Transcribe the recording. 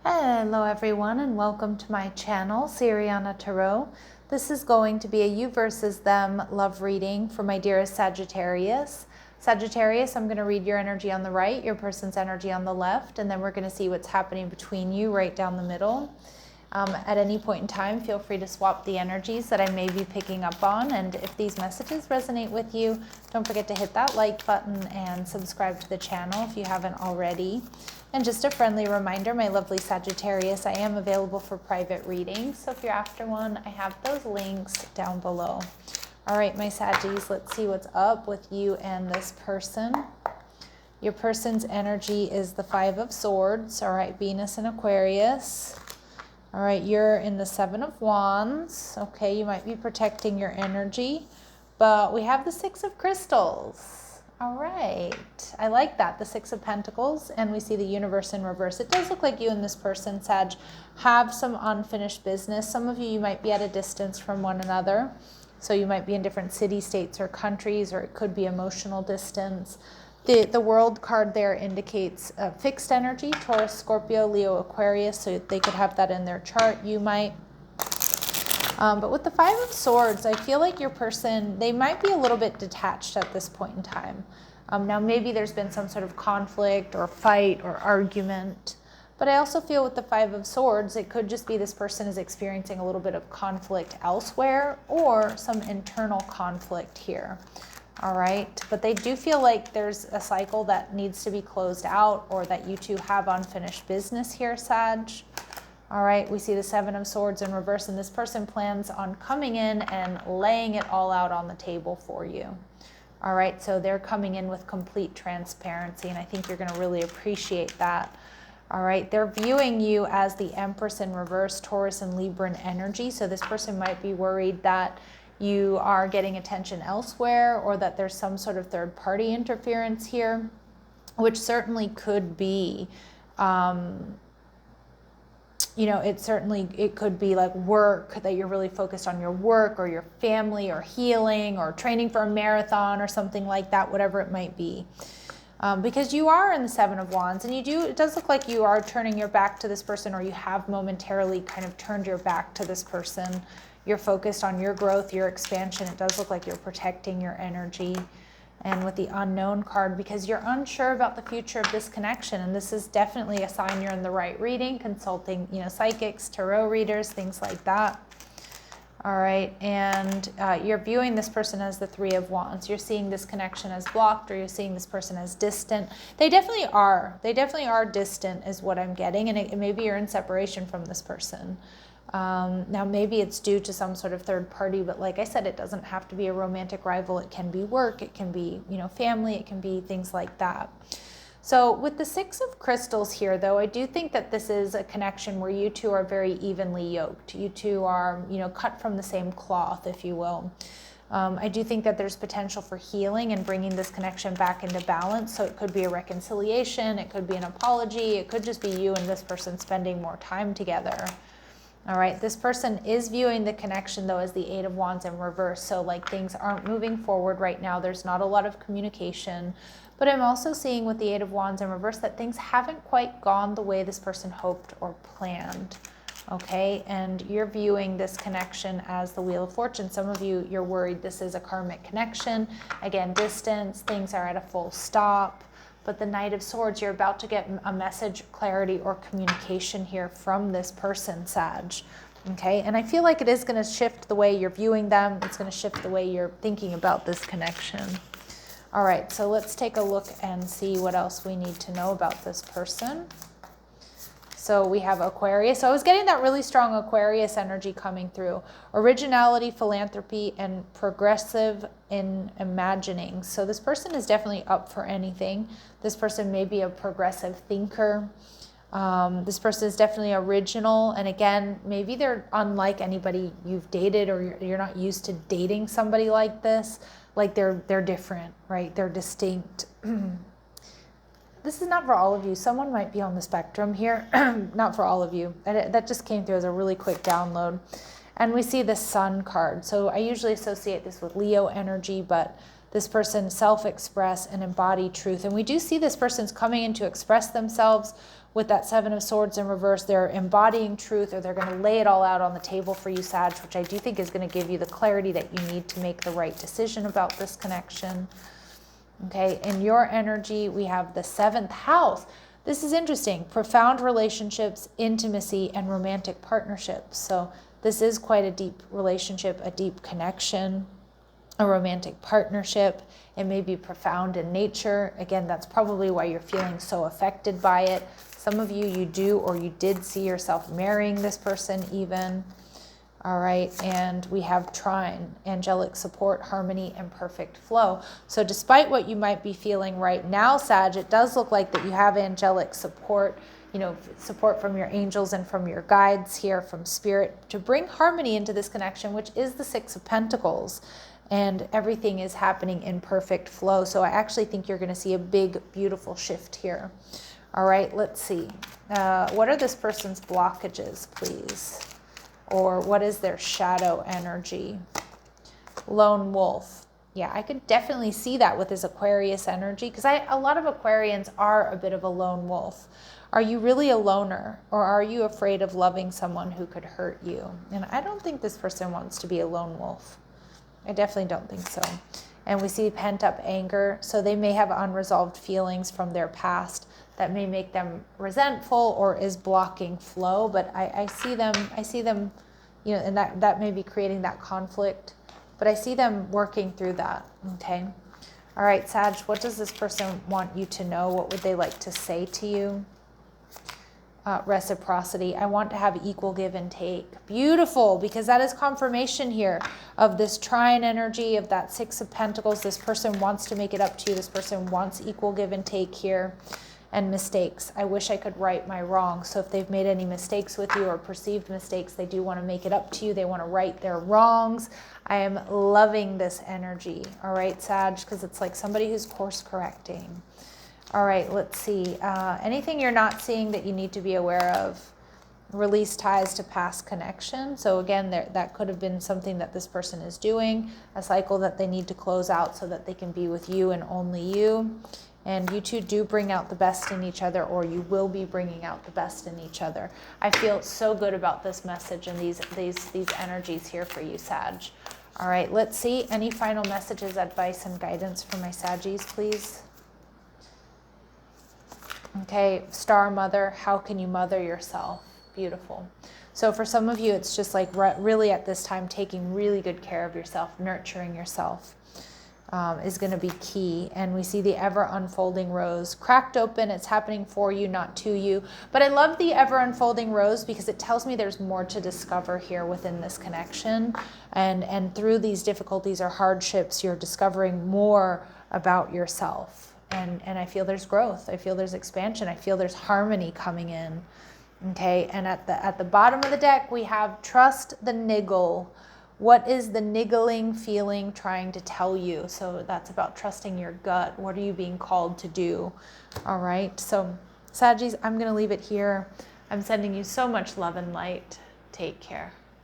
Hello everyone and welcome to my channel, Siriana Tarot. This is going to be a you versus them love reading for my dearest Sagittarius. Sagittarius, I'm going to read your energy on the right, your person's energy on the left, and then we're going to see what's happening between you right down the middle. At any point in time, feel free to swap the energies that I may be picking up on, and if these messages resonate with you, don't forget to hit that like button and subscribe to the channel if you haven't already. And just a friendly reminder, my lovely Sagittarius, I am available for private readings, so if you're after one, I have those links down below. All right, my Saggies, let's see what's up with you and this person. Your person's energy is the Five of Swords, all right, Venus and Aquarius. All right, you're in the Seven of Wands. Okay, you might be protecting your energy, but we have the Six of Crystals. All right, I like that, the Six of Pentacles, and we see the Universe in reverse. It does look like you and this person, Sag, have some unfinished business. Some of you might be at a distance from one another. So you might be in different city, states, or countries, or it could be emotional distance. The World card there indicates fixed energy, Taurus, Scorpio, Leo, Aquarius, so they could have that in their chart, you might. But with the Five of Swords, I feel like your person, they might be a little bit detached at this point in time. Now maybe there's been some sort of conflict or fight or argument, but I also feel with the Five of Swords, it could just be this person is experiencing a little bit of conflict elsewhere or some internal conflict here. All right, but they do feel like there's a cycle that needs to be closed out or that you two have unfinished business here, Sag. All right, we see the Seven of Swords in reverse, and this person plans on coming in and laying it all out on the table for you. All right, so they're coming in with complete transparency, and I think you're going to really appreciate that. All right, they're viewing you as the Empress in reverse, Taurus and Libran energy, so this person might be worried that you are getting attention elsewhere or that there's some sort of third-party interference here, which certainly could be, you know, it could be like work, that you're really focused on your work or your family or healing or training for a marathon or something like that, whatever it might be. Because you are in the Seven of Wands, and it does look like you are turning your back to this person, or you have momentarily kind of turned your back to this person. You're focused on your growth, your expansion. It does look like you're protecting your energy. And with the Unknown card, because you're unsure about the future of this connection, and this is definitely a sign you're in the right reading, consulting, you know, psychics, tarot readers, things like that. All right, and you're viewing this person as the Three of Wands. You're seeing this connection as blocked, or you're seeing this person as distant. They definitely are. They definitely are distant is what I'm getting, and maybe you're in separation from this person. Now maybe it's due to some sort of third party, but like I said, it doesn't have to be a romantic rival. It can be work, it can be, you know, family, it can be things like that. So with the Six of Crystals here, though, I do think that this is a connection where you two are very evenly yoked. You two are, you know, cut from the same cloth, if you will. I do think that there's potential for healing and bringing this connection back into balance. So it could be a reconciliation, it could be an apology, it could just be you and this person spending more time together. All right, this person is viewing the connection, though, as the Eight of Wands in reverse. So like things aren't moving forward right now. There's not a lot of communication. But I'm also seeing with the Eight of Wands in reverse that things haven't quite gone the way this person hoped or planned. Okay, and you're viewing this connection as the Wheel of Fortune. Some of you, you're worried this is a karmic connection. Again, distance, things are at a full stop. But the Knight of Swords, you're about to get a message, clarity, or communication here from this person, Sag. Okay, and I feel like it is going to shift the way you're viewing them. It's going to shift the way you're thinking about this connection. All right, so let's take a look and see what else we need to know about this person. So we have Aquarius. So I was getting that really strong Aquarius energy coming through. Originality, philanthropy, and progressive in imagining. So this person is definitely up for anything. This person may be a progressive thinker. This person is definitely original. And again, maybe they're unlike anybody you've dated, or you're not used to dating somebody like this. Like they're different, right? They're distinct. This is not for all of you. Someone might be on the spectrum here. Not for all of you. That just came through as a really quick download. And we see the Sun card. So I usually associate this with Leo energy, but this person self-express and embody truth. And we do see this person's coming in to express themselves with that Seven of Swords in reverse, they're embodying truth, or they're going to lay it all out on the table for you, Sag, which I do think is going to give you the clarity that you need to make the right decision about this connection. Okay, in your energy, we have the 7th house. This is interesting. Profound relationships, intimacy, and romantic partnerships. So this is quite a deep relationship, a deep connection, a romantic partnership. It may be profound in nature. Again, that's probably why you're feeling so affected by it. Some of you, you do or you did see yourself marrying this person even. All right, and we have trine, angelic support, harmony, and perfect flow. So despite what you might be feeling right now, Sag, it does look like that you have angelic support, you know, support from your angels and from your guides here, from spirit, to bring harmony into this connection, which is the 6 of Pentacles. And everything is happening in perfect flow. So I actually think you're going to see a big, beautiful shift here. All right, let's see. What are this person's blockages, please? Or what is their shadow energy? Lone wolf. Yeah, I could definitely see that with this Aquarius energy, because a lot of Aquarians are a bit of a lone wolf. Are you really a loner, or are you afraid of loving someone who could hurt you? And I don't think this person wants to be a lone wolf. I definitely don't think so. And we see pent-up anger, so they may have unresolved feelings from their past that may make them resentful or is blocking flow. But I see them, you know, and that may be creating that conflict. But I see them working through that, okay? All right, Sag, what does this person want you to know? What would they like to say to you? Reciprocity. I want to have equal give and take. Beautiful, because that is confirmation here of this trine energy, of that 6 of Pentacles. This person wants to make it up to you. This person wants equal give and take here. And mistakes. I wish I could right my wrongs. So if they've made any mistakes with you or perceived mistakes, they do want to make it up to you. They want to right their wrongs. I am loving this energy. All right, Sag, because it's like somebody who's course correcting. All right, let's see. Anything you're not seeing that you need to be aware of? Release ties to past connection. So again, that could have been something that this person is doing, a cycle that they need to close out so that they can be with you and only you. And you two do bring out the best in each other, or you will be bringing out the best in each other. I feel so good about this message and these energies here for you, Sag. All right, let's see. Any final messages, advice, and guidance for my Saggies, please? Okay, Star Mother, how can you mother yourself? Beautiful. So for some of you, it's just like really at this time, taking really good care of yourself, nurturing yourself. Is going to be key. And we see the ever unfolding rose cracked open. It's happening for you, not to you. But I love the ever unfolding rose because it tells me there's more to discover here within this connection. And through these difficulties or hardships, you're discovering more about yourself. And I feel there's growth. I feel there's expansion. I feel there's harmony coming in. Okay. And at the bottom of the deck, we have trust the niggle. What is the niggling feeling trying to tell you? So that's about trusting your gut. What are you being called to do? All right. So Saggies, I'm going to leave it here. I'm sending you so much love and light. Take care.